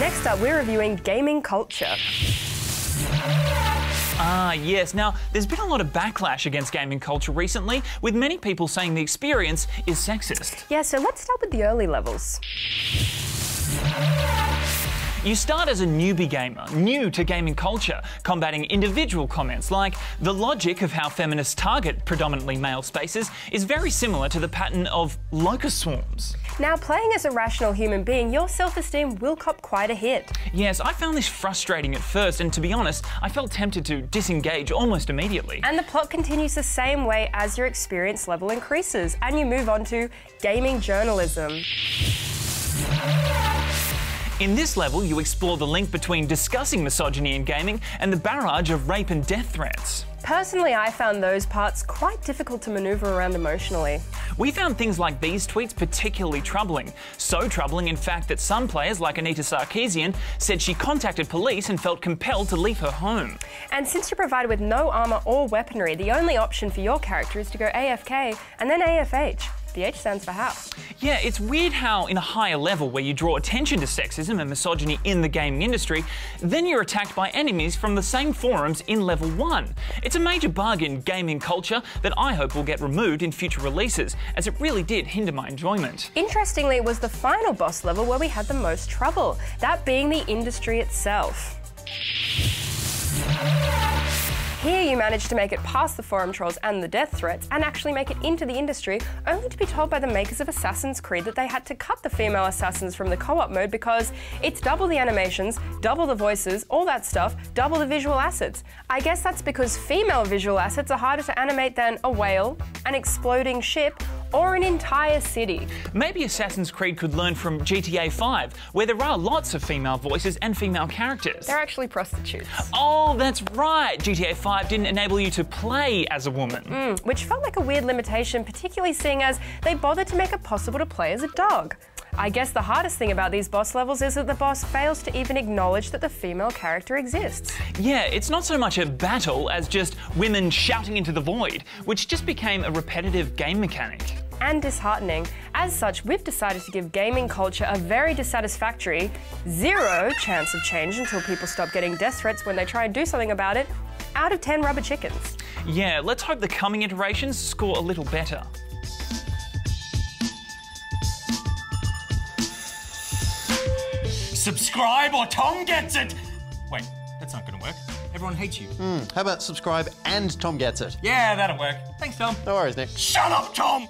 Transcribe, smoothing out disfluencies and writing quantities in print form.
Next up, we're reviewing gaming culture. Ah, yes. Now, there's been a lot of backlash against gaming culture recently, with many people saying the experience is sexist. Yeah, so let's start with the early levels. You start as a newbie gamer, new to gaming culture, combating individual comments like the logic of how feminists target predominantly male spaces is very similar to the pattern of locust swarms. Now, playing as a rational human being, your self-esteem will cop quite a hit. Yes, I found this frustrating at first, and to be honest, I felt tempted to disengage almost immediately. And the plot continues the same way as your experience level increases, and you move on to gaming journalism. In this level, you explore the link between discussing misogyny in gaming and the barrage of rape and death threats. Personally, I found those parts quite difficult to maneuver around emotionally. We found things like these tweets particularly troubling. So troubling, in fact, that some players, like Anita Sarkeesian, said she contacted police and felt compelled to leave her home. And since you're provided with no armour or weaponry, the only option for your character is to go AFK and then AFH. The H stands for how. Yeah, it's weird how in a higher level where you draw attention to sexism and misogyny in the gaming industry, then you're attacked by enemies from the same forums in level 1. It's a major bug in gaming culture that I hope will get removed in future releases, as it really did hinder my enjoyment. Interestingly, it was the final boss level where we had the most trouble, that being the industry itself. Here you managed to make it past the forum trolls and the death threats and actually make it into the industry, only to be told by the makers of Assassin's Creed that they had to cut the female assassins from the co-op mode because it's double the animations, double the voices, all that stuff, double the visual assets. I guess that's because female visual assets are harder to animate than a whale, an exploding ship, or an entire city. Maybe Assassin's Creed could learn from GTA 5, where there are lots of female voices and female characters. They're actually prostitutes. Oh, that's right. GTA 5 didn't enable you to play as a woman. Which felt like a weird limitation, particularly seeing as they bothered to make it possible to play as a dog. I guess the hardest thing about these boss levels is that the boss fails to even acknowledge that the female character exists. Yeah, it's not so much a battle as just women shouting into the void, which just became a repetitive game mechanic. And disheartening. As such, we've decided to give gaming culture a very dissatisfactory 0 chance of change until people stop getting death threats when they try and do something about it, out of 10 rubber chickens. Yeah, let's hope the coming iterations score a little better. Subscribe or Tom gets it! Wait, that's not gonna work. Everyone hates you. How about subscribe and Tom gets it? Yeah, that'll work. Thanks, Tom. No worries, Nick. Shut up, Tom!